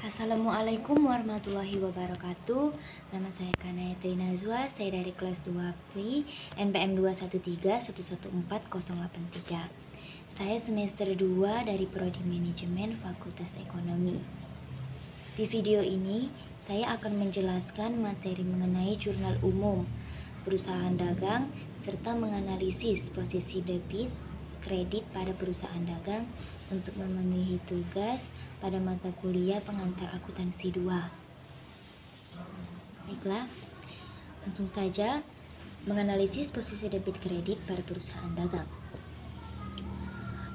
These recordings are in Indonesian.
Assalamualaikum warahmatullahi wabarakatuh. Nama saya Kanayatri Nazwa, saya dari kelas 2P NPM 213114083. Saya semester 2 dari Prodi Manajemen Fakultas Ekonomi. Di video ini, saya akan menjelaskan materi mengenai jurnal umum, perusahaan dagang, serta menganalisis posisi debit, kredit pada perusahaan dagang untuk memenuhi tugas pada mata kuliah pengantar akuntansi 2. Baiklah, langsung saja menganalisis posisi debit kredit pada perusahaan dagang.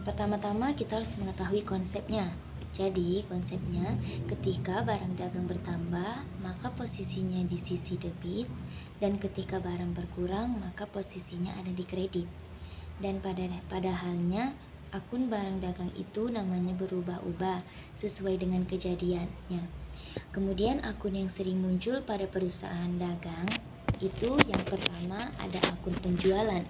Pertama-tama kita harus mengetahui konsepnya. Jadi konsepnya, ketika barang dagang bertambah, maka posisinya di sisi debit, dan ketika barang berkurang, maka posisinya ada di kredit. Dan pada halnya, akun barang dagang itu namanya berubah-ubah sesuai dengan kejadiannya. Kemudian akun yang sering muncul pada perusahaan dagang itu yang pertama ada akun penjualan.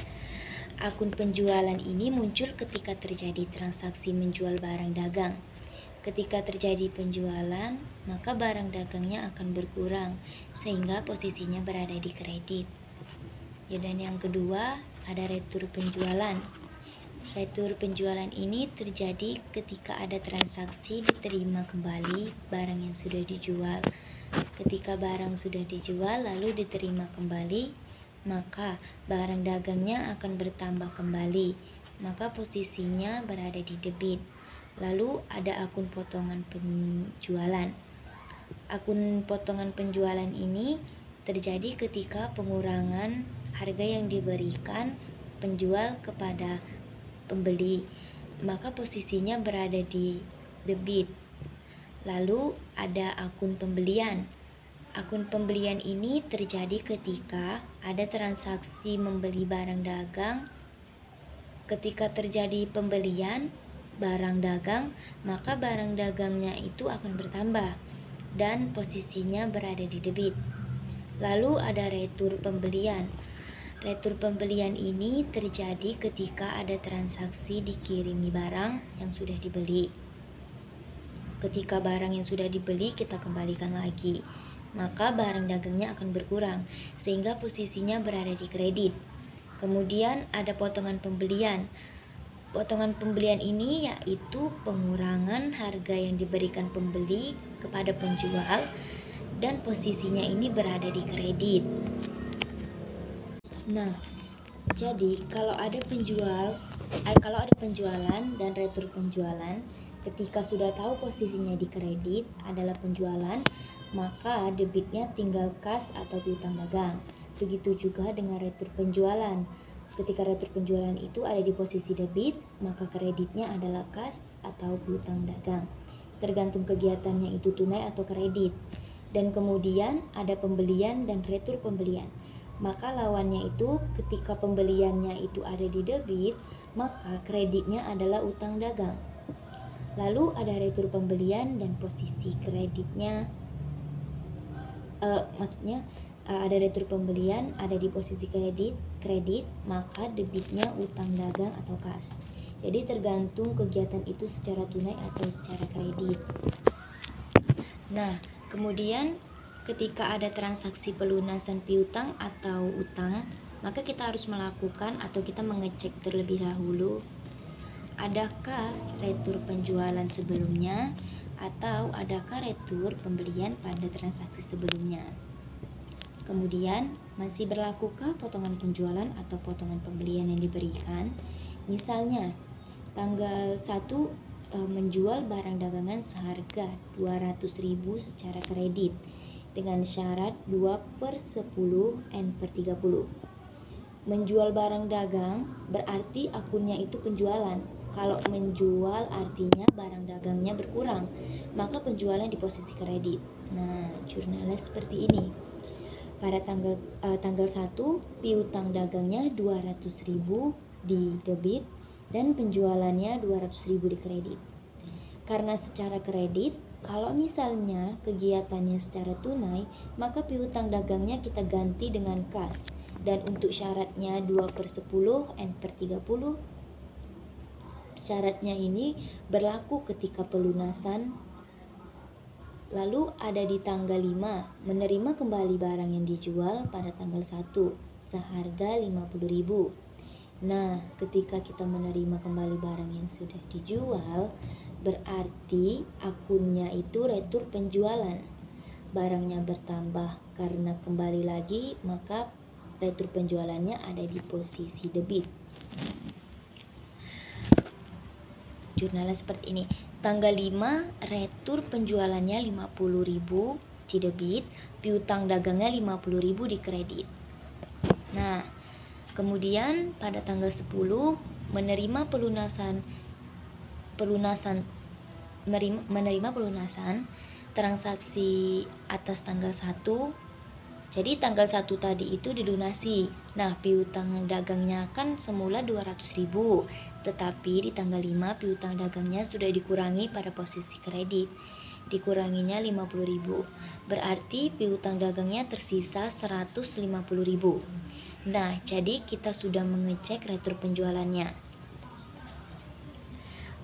Akun penjualan ini muncul ketika terjadi transaksi menjual barang dagang. Ketika terjadi penjualan, maka barang dagangnya akan berkurang sehingga posisinya berada di kredit. Ya, dan yang kedua ada retur penjualan. Retur penjualan ini terjadi ketika ada transaksi diterima kembali barang yang sudah dijual. Ketika barang sudah dijual lalu diterima kembali, maka barang dagangnya akan bertambah kembali, maka posisinya berada di debit. Lalu ada akun potongan penjualan. Akun potongan penjualan ini terjadi ketika pengurangan harga yang diberikan penjual kepada pembeli, maka posisinya berada di debit. Lalu ada akun pembelian. Akun pembelian ini terjadi ketika ada transaksi membeli barang dagang. Ketika terjadi pembelian barang dagang, maka barang dagangnya itu akan bertambah dan posisinya berada di debit. Lalu ada retur pembelian. Retur pembelian ini terjadi ketika ada transaksi dikirimi barang yang sudah dibeli. Ketika barang yang sudah dibeli kita kembalikan lagi, maka barang dagangnya akan berkurang sehingga posisinya berada di kredit. Kemudian ada potongan pembelian. Potongan pembelian ini yaitu pengurangan harga yang diberikan pembeli kepada penjual dan posisinya ini berada di kredit. Nah, jadi kalau ada penjualan dan retur penjualan, ketika sudah tahu posisinya di kredit adalah penjualan, maka debitnya tinggal kas atau piutang dagang. Begitu juga dengan retur penjualan. Ketika retur penjualan itu ada di posisi debit, maka kreditnya adalah kas atau piutang dagang. Tergantung kegiatannya itu tunai atau kredit. Dan kemudian ada pembelian dan retur pembelian. Maka lawannya itu ketika pembeliannya itu ada di debit, maka kreditnya adalah utang dagang. Lalu ada retur pembelian dan posisi kreditnya ada retur pembelian ada di posisi kredit, maka debitnya utang dagang atau kas. Jadi tergantung kegiatan itu secara tunai atau secara kredit. Nah, kemudian ketika ada transaksi pelunasan piutang atau utang, maka kita harus melakukan atau kita mengecek terlebih dahulu adakah retur penjualan sebelumnya atau adakah retur pembelian pada transaksi sebelumnya. Kemudian masih berlakukah potongan penjualan atau potongan pembelian yang diberikan? Misalnya tanggal 1 menjual barang dagangan seharga 200.000 secara kredit dengan syarat 2/10 N/30. Menjual barang dagang berarti akunnya itu penjualan. Kalau menjual artinya barang dagangnya berkurang, maka penjualan di posisi kredit. Nah, jurnalnya seperti ini. Pada tanggal 1 piutang dagangnya 200.000 di debit dan penjualannya 200.000 di kredit. Karena secara kredit, kalau misalnya kegiatannya secara tunai, maka piutang dagangnya kita ganti dengan kas. Dan untuk syaratnya 2/10 N/30, syaratnya ini berlaku ketika pelunasan Lalu ada di tanggal 5, menerima kembali barang yang dijual pada tanggal 1 seharga 50.000. Nah, ketika kita menerima kembali barang yang sudah dijual, berarti akunnya itu retur penjualan. Barangnya bertambah karena kembali lagi, maka retur penjualannya ada di posisi debit. Jurnalnya seperti ini. Tanggal 5 retur penjualannya 50.000 di debit, piutang dagangnya 50.000 di kredit. Nah, kemudian pada tanggal 10 menerima pelunasan transaksi atas tanggal 1. Jadi tanggal 1 tadi itu dilunasi. Nah, piutang dagangnya kan semula 200.000, tetapi di tanggal 5 piutang dagangnya sudah dikurangi pada posisi kredit. Dikuranginya 50.000. Berarti piutang dagangnya tersisa 150.000. Nah, jadi kita sudah mengecek retur penjualannya.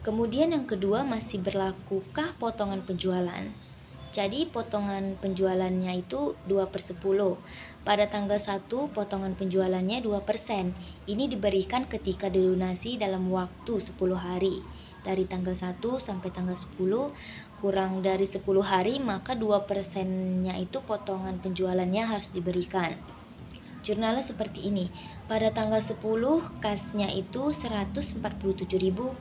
Kemudian yang kedua, masih berlakukah potongan penjualan? Jadi potongan penjualannya itu 2/10. Pada tanggal 1 potongan penjualannya 2%. Ini diberikan ketika dilunasi dalam waktu 10 hari. Dari tanggal 1 sampai tanggal 10 kurang dari 10 hari, maka 2%-nya itu potongan penjualannya harus diberikan. Jurnalnya seperti ini. Pada tanggal 10 kasnya itu 147.000.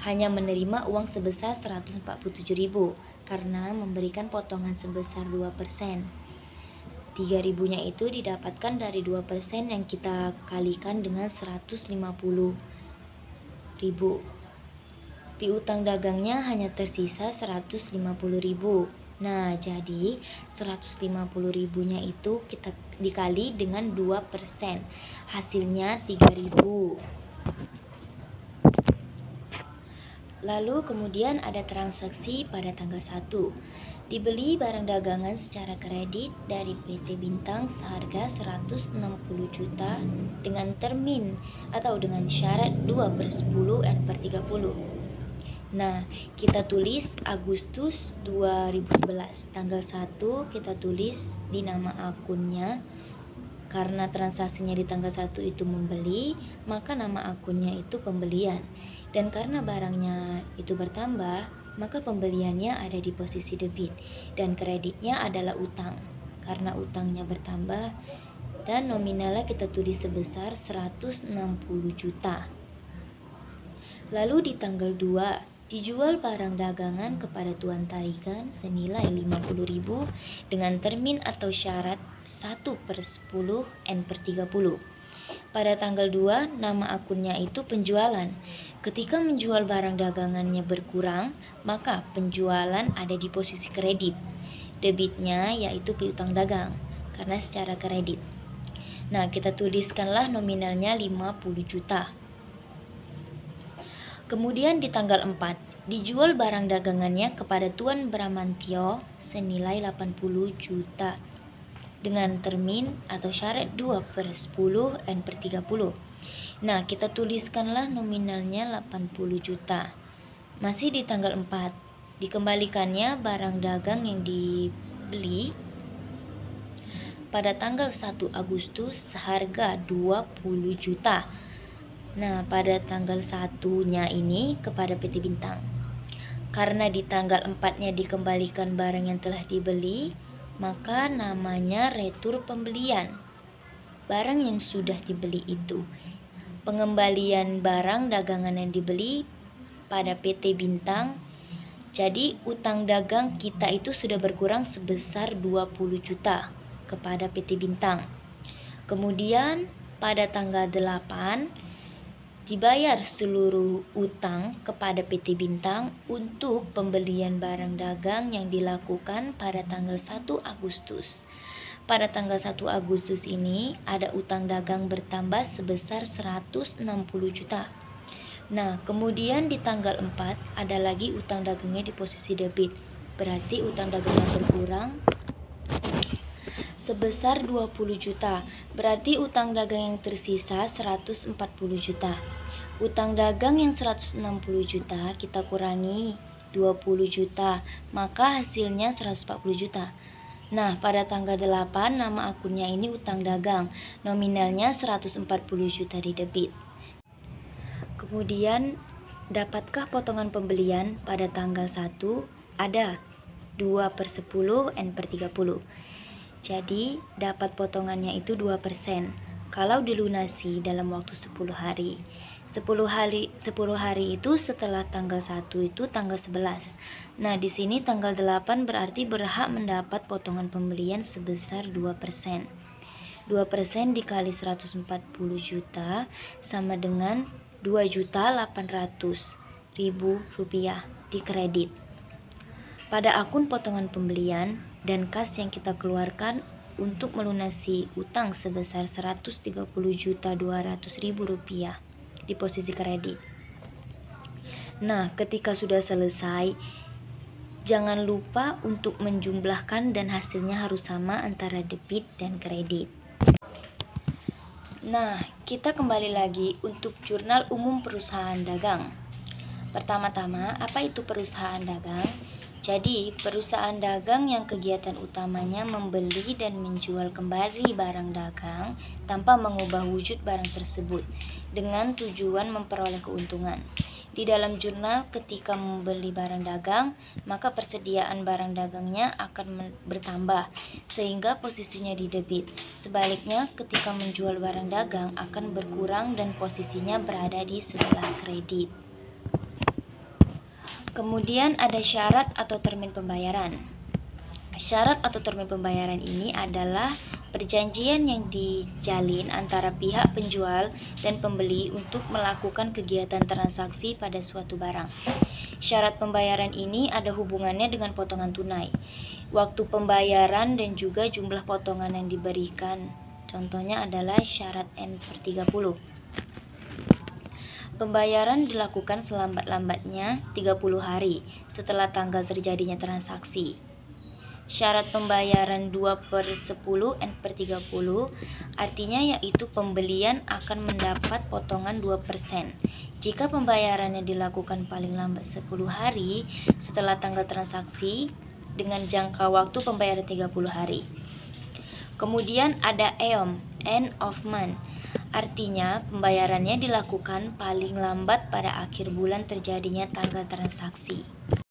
Hanya menerima uang sebesar 147.000 karena memberikan potongan sebesar 2%. 3.000-nya itu didapatkan dari 2% yang kita kalikan dengan 150.000. Piutang dagangnya hanya tersisa 150.000. Nah, jadi 150.000-nya itu kita dikali dengan 2%. Hasilnya 3.000. Lalu kemudian ada transaksi pada tanggal 1. Dibeli barang dagangan secara kredit dari PT Bintang seharga 160 juta dengan termin atau dengan syarat 2/10 N/30. Nah, kita tulis Agustus 2011. Tanggal 1 kita tulis di nama akunnya. Karena transaksinya di tanggal 1 itu membeli, maka nama akunnya itu pembelian. Dan karena barangnya itu bertambah, maka pembeliannya ada di posisi debit. Dan kreditnya adalah utang. Karena utangnya bertambah, dan nominalnya kita tulis sebesar 160 juta. Lalu di tanggal 2, dijual barang dagangan kepada tuan tarikan senilai 50.000 dengan termin atau syarat 1/10 N/30. Pada tanggal 2, nama akunnya itu penjualan. Ketika menjual barang dagangannya berkurang, maka penjualan ada di posisi kredit. Debitnya yaitu piutang dagang, karena secara kredit. Nah, kita tuliskanlah nominalnya 50 juta. Kemudian di tanggal 4, dijual barang dagangannya kepada Tuan Bramantio senilai 80 juta dengan termin atau syarat 2/10 N/30. Nah, kita tuliskanlah nominalnya 80 juta. Masih di tanggal 4, dikembalikannya barang dagang yang dibeli pada tanggal 1 Agustus seharga 20 juta. Nah, pada tanggal 1-nya ini kepada PT Bintang. Karena di tanggal 4-nya dikembalikan barang yang telah dibeli, maka namanya retur pembelian. Barang yang sudah dibeli itu. Pengembalian barang dagangan yang dibeli pada PT Bintang. Jadi utang dagang kita itu sudah berkurang sebesar 20 juta kepada PT Bintang. Kemudian pada tanggal 8 dibayar seluruh utang kepada PT Bintang untuk pembelian barang dagang yang dilakukan pada tanggal 1 Agustus. Pada tanggal 1 Agustus ini ada utang dagang bertambah sebesar 160 juta. Nah, kemudian di tanggal 4 ada lagi utang dagangnya di posisi debit. Berarti utang dagangnya berkurang sebesar 20 juta. Berarti utang dagang yang tersisa 140 juta. Utang dagang yang 160 juta kita kurangi 20 juta, maka hasilnya 140 juta. Nah, pada tanggal 8 nama akunnya ini utang dagang, nominalnya 140 juta di debit. Kemudian, dapatkah potongan pembelian pada tanggal 1? Ada 2/10 N/30. Jadi, dapat potongannya itu 2%. Kalau dilunasi dalam waktu 10 hari. 10 hari itu setelah tanggal 1 itu tanggal 11. Nah, di sini tanggal 8 berarti berhak mendapat potongan pembelian sebesar 2%. 2% dikali 140 juta sama dengan 2.800.000 rupiah di kredit. Pada akun potongan pembelian dan kas yang kita keluarkan untuk melunasi utang sebesar 130.200.000 rupiah di posisi kredit. Nah, ketika sudah selesai, jangan lupa untuk menjumlahkan dan hasilnya harus sama antara debit dan kredit. Nah, kita kembali lagi untuk jurnal umum perusahaan dagang. Pertama-tama, apa itu perusahaan dagang? Jadi, perusahaan dagang yang kegiatan utamanya membeli dan menjual kembali barang dagang tanpa mengubah wujud barang tersebut dengan tujuan memperoleh keuntungan. Di dalam jurnal, ketika membeli barang dagang, maka persediaan barang dagangnya akan bertambah sehingga posisinya di debit. Sebaliknya, ketika menjual barang dagang akan berkurang dan posisinya berada di sebelah kredit. Kemudian ada syarat atau termin pembayaran. Syarat atau termin pembayaran ini adalah perjanjian yang dijalin antara pihak penjual dan pembeli untuk melakukan kegiatan transaksi pada suatu barang. Syarat pembayaran ini ada hubungannya dengan potongan tunai, waktu pembayaran dan juga jumlah potongan yang diberikan. Contohnya adalah syarat N/30. Pembayaran dilakukan selambat-lambatnya 30 hari setelah tanggal terjadinya transaksi. Syarat pembayaran 2/10 N/30 artinya yaitu pembelian akan mendapat potongan 2%. Jika pembayarannya dilakukan paling lambat 10 hari setelah tanggal transaksi dengan jangka waktu pembayaran 30 hari. Kemudian ada EOM, End of Month. Artinya, pembayarannya dilakukan paling lambat pada akhir bulan terjadinya tanggal transaksi.